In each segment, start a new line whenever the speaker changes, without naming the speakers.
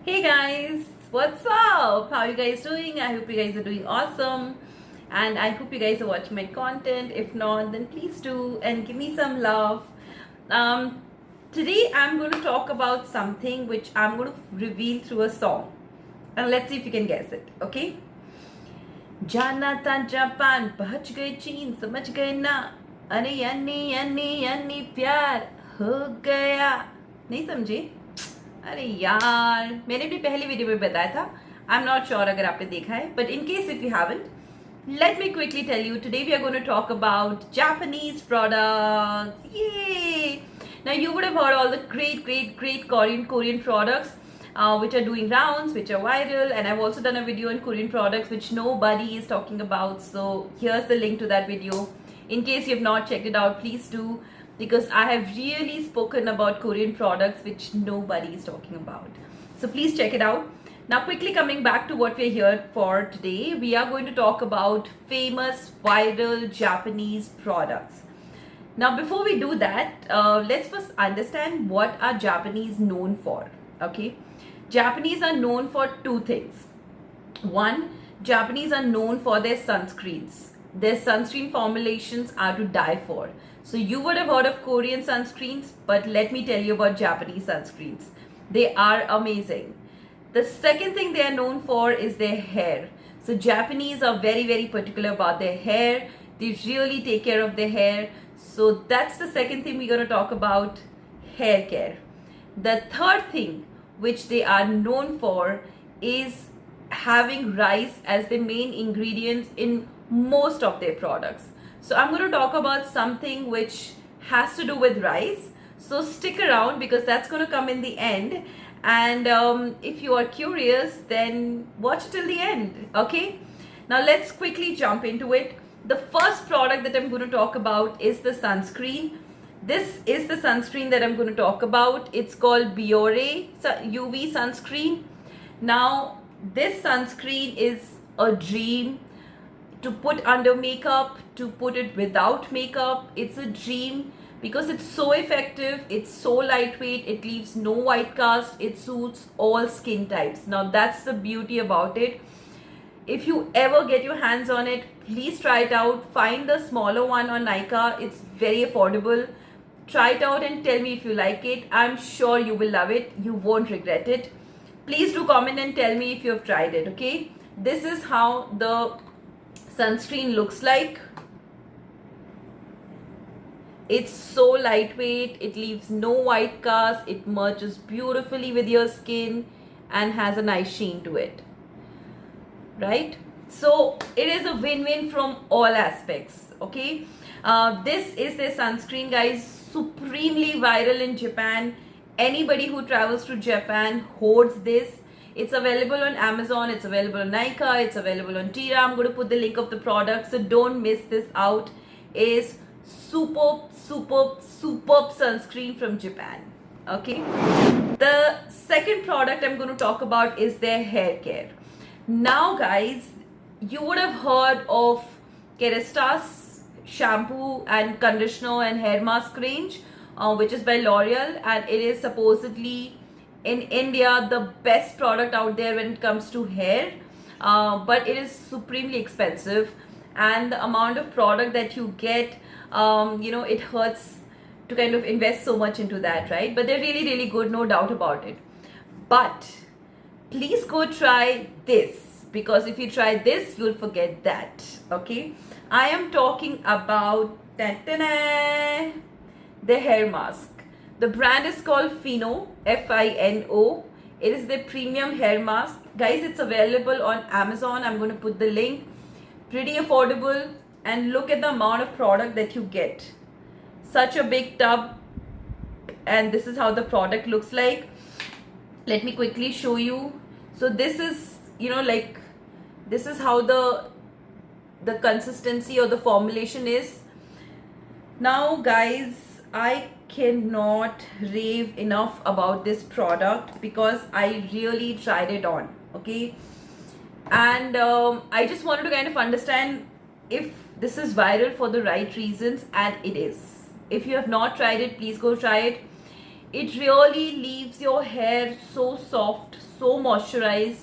Hey guys, what's up? How you guys doing? I hope you guys are doing awesome. And I hope you guys are watching my content. If not, then please do and give me some love. Um, Today I'm going to talk about something which I'm going to reveal through a song. And let's see if you can guess it, okay? जाना था Japan पहुंच गए चीन समझ गए ना अरे यानी यानी यानी प्यार हो गया नहीं समझे अरे यार मैंने अपनी पहली वीडियो में बताया था आई एम नॉट श्योर अगर आपने देखा है but in case if you haven't let me quickly tell you today we are going to talk about Japanese products. Yay! Now you would have heard all the great Korean products which are doing rounds, which are viral, and I've also done a video on Korean products which nobody is talking about. So here's the link to that video. In case you have not checked it out, please do, because I have really spoken about Korean products which nobody is talking about. So please check it out. Now quickly coming back to what we're here for today, we are going to talk about famous viral Japanese products. Now before we do that, let's first understand what are Japanese known for. Okay, Japanese are known for two things. One, Japanese are known for their sunscreens. Their sunscreen formulations are to die for. So you would have heard of Korean sunscreens, but let me tell you about Japanese sunscreens. They are amazing. The second thing they are known for is their hair. So Japanese are very particular about their hair. They really take care of their hair. So that's the second thing we're going to talk about, hair care. The third thing which they are known for is having rice as the main ingredient in most of their products. So I'm going to talk about something which has to do with rice. So stick around because that's going to come in the end. And if you are curious, then watch till the end. Okay, now let's quickly jump into it. The first product that I'm going to talk about is the sunscreen. This is the sunscreen that I'm going to talk about. It's called Biore UV sunscreen. Now this sunscreen is a dream to put under makeup, to put it without makeup. It's a dream because it's so effective, it's so lightweight, it leaves no white cast, it suits all skin types. Now that's the beauty about it. If you ever get your hands on it, please try it out. Find the smaller one on Nykaa. It's very affordable. Try it out and tell me if you like it. I'm sure you will love it. You won't regret it. Please do comment and tell me if you have tried it, okay? This is how the sunscreen looks like. It's so lightweight, it leaves no white cast, it merges beautifully with your skin and has a nice sheen to it, right? So it is a win-win from all aspects, okay? This is their sunscreen, guys, supremely viral in Japan. Anybody who travels to Japan hoards this. It's available on Amazon, it's available on Nykaa, it's available on Tira. I'm going to put the link of the product, so don't miss this out. It is superb sunscreen from Japan. Okay, the second product I'm going to talk about is their hair care. Now guys, you would have heard of Kérastase shampoo and conditioner and hair mask range, which is by L'Oreal, and it is supposedly in India the best product out there when it comes to hair, but it is supremely expensive, and the amount of product that you get, it hurts to kind of invest so much into that, right? But they're really good, no doubt about it. But please go try this, because if you try this, you'll forget that. Okay, I am talking about the hair mask. The brand is called Fino, Fino. It is the premium hair mask, guys. It's available on Amazon. I'm going to put the link. Pretty affordable, and look at the amount of product that you get. Such a big tub, and this is how the product looks like. Let me quickly show you. So this is, this is how the consistency or the formulation is. Now guys, I cannot rave enough about this product because I really tried it on, okay? And I just wanted to kind of understand if this is viral for the right reasons, and it is. If you have not tried it, please go try it. It really leaves your hair so soft, so moisturized,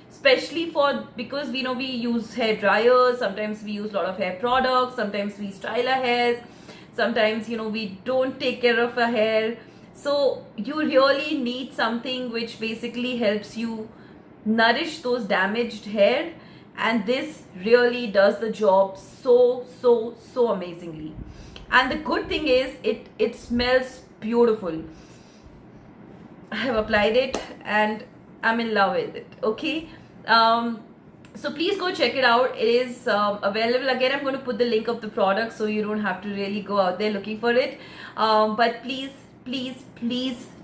especially for, because we know we use hair dryers, sometimes we use a lot of hair products, sometimes we style our hairs, sometimes we don't take care of our hair. So you really need something which basically helps you nourish those damaged hair, and this really does the job so amazingly. And the good thing is it smells beautiful. I have applied it and I'm in love with it. Okay. So please go check it out. It is available. Again, I'm going to put the link of the product so you don't have to really go out there looking for it. But please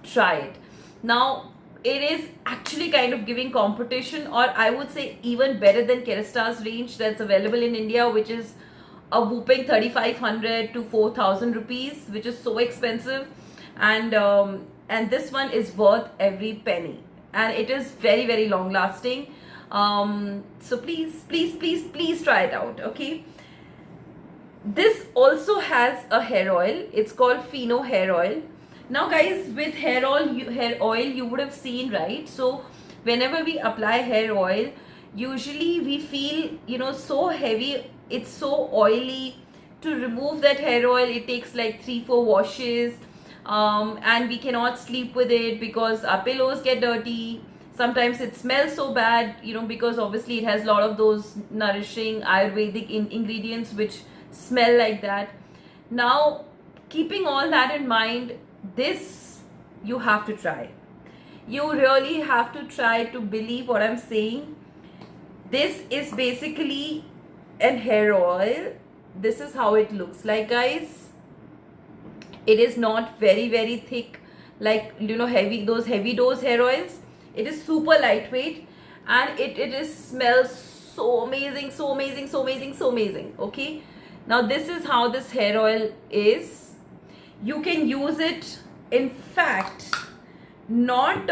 try it. Now, it is actually kind of giving competition, or I would say even better than Kerasta's range that's available in India, which is a whooping 3,500 to 4,000 rupees, which is so expensive. And this one is worth every penny, and it is very long lasting. So please try it out. Okay. This also has a hair oil. It's called Fino hair oil. Now guys, with hair oil you would have seen, right? So whenever we apply hair oil, usually we feel so heavy, it's so oily. To remove that hair oil, it takes like 3-4 washes, and we cannot sleep with it because our pillows get dirty. Sometimes it smells so bad, because obviously it has a lot of those nourishing Ayurvedic ingredients which smell like that. Now, keeping all that in mind, this you have to try. You really have to try to believe what I'm saying. This is basically an hair oil. This is how it looks like, guys. It is not very thick like heavy, those heavy dose hair oils. It is super lightweight, and it is smells so amazing. Okay. Now this is how this hair oil is. You can use it, in fact, not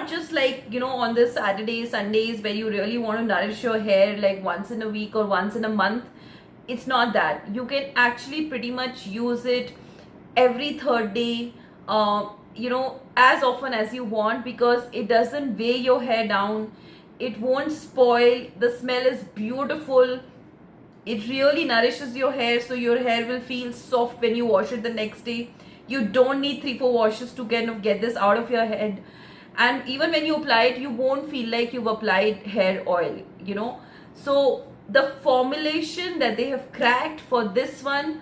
just like on the Saturdays, Sundays, where you really want to nourish your hair like once in a week or once in a month. It's not that. You can actually pretty much use it every third day, as often as you want, because it doesn't weigh your hair down. It won't spoil. The smell is beautiful. It really nourishes your hair, so your hair will feel soft when you wash it the next day. You don't need 3-4 washes to kind of get this out of your head. And even when you apply it, you won't feel like you've applied hair oil, So the formulation that they have cracked for this one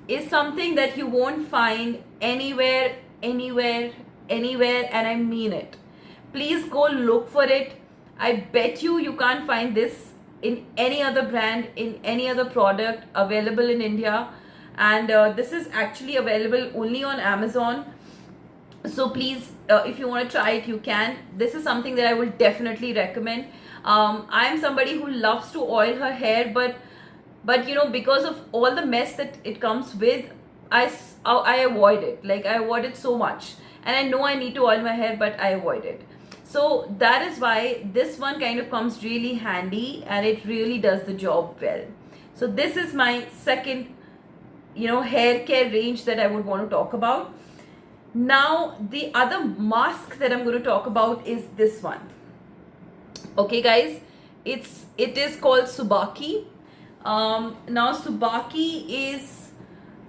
is something that you won't find anywhere, and I mean it. Please go look for it. I bet you can't find this in any other brand, in any other product available in India. And this is actually available only on Amazon. So please, if you want to try it, you can. This is something that I will definitely recommend. I am somebody who loves to oil her hair, but because of all the mess that it comes with, I avoid it. Like, I avoid it so much, and I know I need to oil my hair, but I avoid it. So that is why this one kind of comes really handy, and it really does the job well. So this is my second hair care range that I would want to talk about. Now the other mask that I'm going to talk about is this one. Okay guys, it is called Subaki. Now Subaki is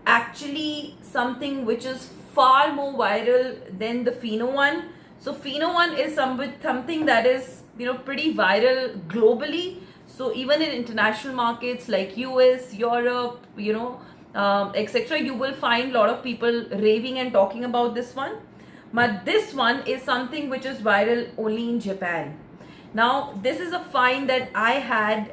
actually something which is far more viral than the Fino one. So Fino one is something that is pretty viral globally. So even in international markets like US, Europe, etc., you will find a lot of people raving and talking about this one. But this one is something which is viral only in Japan. Now this is a find that I had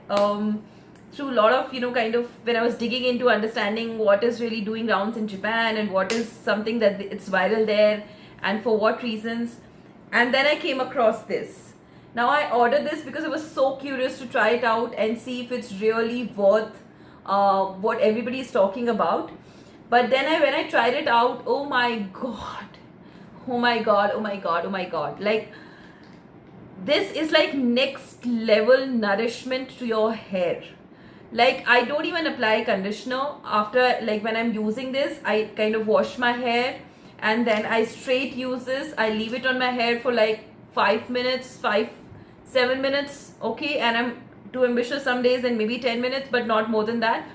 through a lot of kind of when I was digging into understanding what is really doing rounds in Japan and what is something that it's viral there and for what reasons. And then I came across this. Now I ordered this because I was so curious to try it out and see if it's really worth what everybody is talking about. But then when I tried it out, oh my god, like, this is like next level nourishment to your hair. Like, I don't even apply conditioner after, like, when I'm using this. I kind of wash my hair and then I straight use this. I leave it on my hair for like 5 minutes, 7 minutes, okay, and I'm too ambitious some days, and maybe 10 minutes, but not more than that.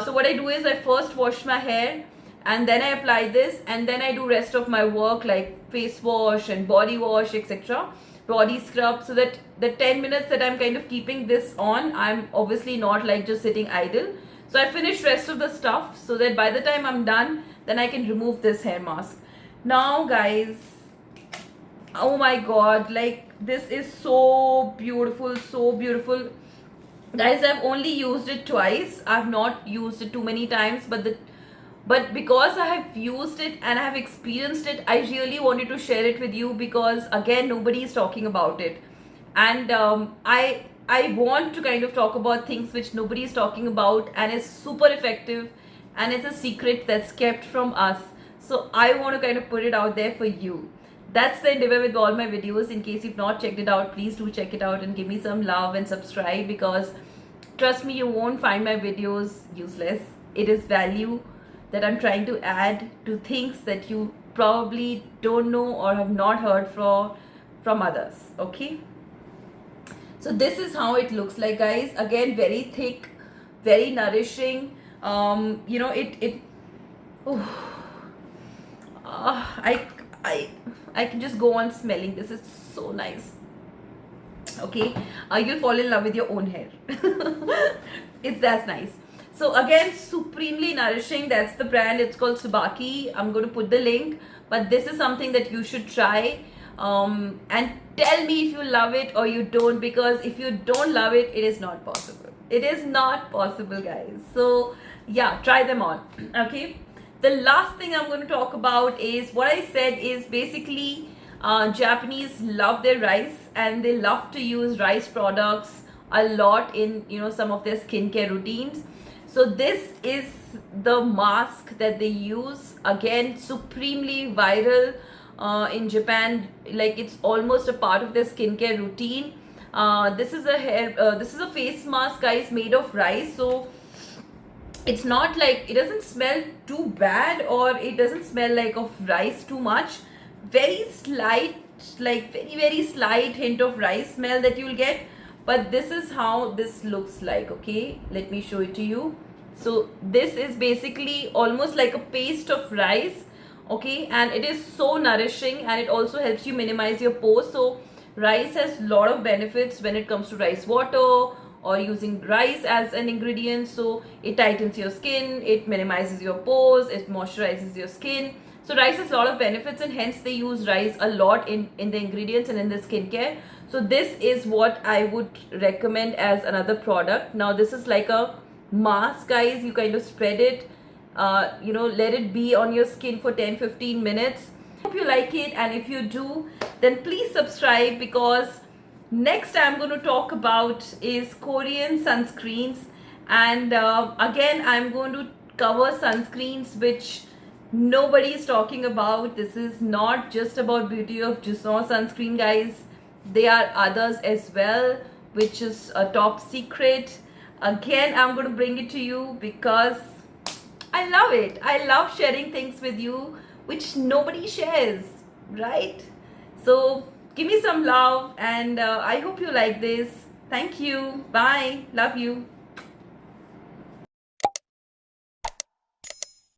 So what I do is I first wash my hair, and then I apply this, and then I do rest of my work like face wash and body wash, etc., body scrub, so that the 10 minutes that I'm kind of keeping this on, I'm obviously not like just sitting idle. So I finish rest of the stuff so that by the time I'm done, then I can remove this hair mask. Now guys, oh my god, like this is so beautiful, so beautiful. Guys, I've only used it twice. I've not used it too many times, but because I have used it and I have experienced it, I really wanted to share it with you, because again, nobody is talking about it. And I want to kind of talk about things which nobody is talking about, and is super effective, and it's a secret that's kept from us. So I want to kind of put it out there for you. That's the endeavor with all my videos. In case you've not checked it out, please do check it out and give me some love and subscribe, because trust me, you won't find my videos useless. It is value that I'm trying to add to things that you probably don't know or have not heard from others. Okay, so this is how it looks like, guys. Again, very thick, very nourishing. You know, it oh, I can just go on smelling. This is so nice. Okay, you'll fall in love with your own hair. It's that nice. So again, supremely nourishing. That's the brand. It's called Subaki. I'm going to put the link, but this is something that you should try. And tell me if you love it or you don't, because if you don't love it, it is not possible. It is not possible, guys. So yeah, try them on. Okay. The last thing I'm going to talk about is what I said is basically Japanese love their rice, and they love to use rice products a lot in, you know, some of their skincare routines. So this is the mask that they use. Again, supremely viral in Japan. Like, it's almost a part of their skincare routine. This is a face mask, guys, made of rice. So it's not like, it doesn't smell too bad, or it doesn't smell like of rice too much. Very slight, like very slight hint of rice smell that you'll get. But this is how this looks like. Okay, let me show it to you. So this is basically almost like a paste of rice. Okay, and it is so nourishing, and it also helps you minimize your pores. So rice has a lot of benefits when it comes to rice water or using rice as an ingredient. So it tightens your skin, it minimizes your pores, it moisturizes your skin. So rice has a lot of benefits, and hence they use rice a lot in the ingredients and in the skincare. So this is what I would recommend as another product. Now this is like a mask, guys. You kind of spread it, you know, let it be on your skin for 10-15 minutes. Hope you like it, and if you do, then please subscribe, because next I'm going to talk about is Korean sunscreens. And again, I'm going to cover sunscreens which nobody is talking about. This is not just about Beauty of Joseon sunscreen, guys. There are others as well, which is a top secret. Again, I'm going to bring it to you because I love it. I love sharing things with you which nobody shares, right? So give me some love, and I hope you like this. Thank you. Bye. Love you.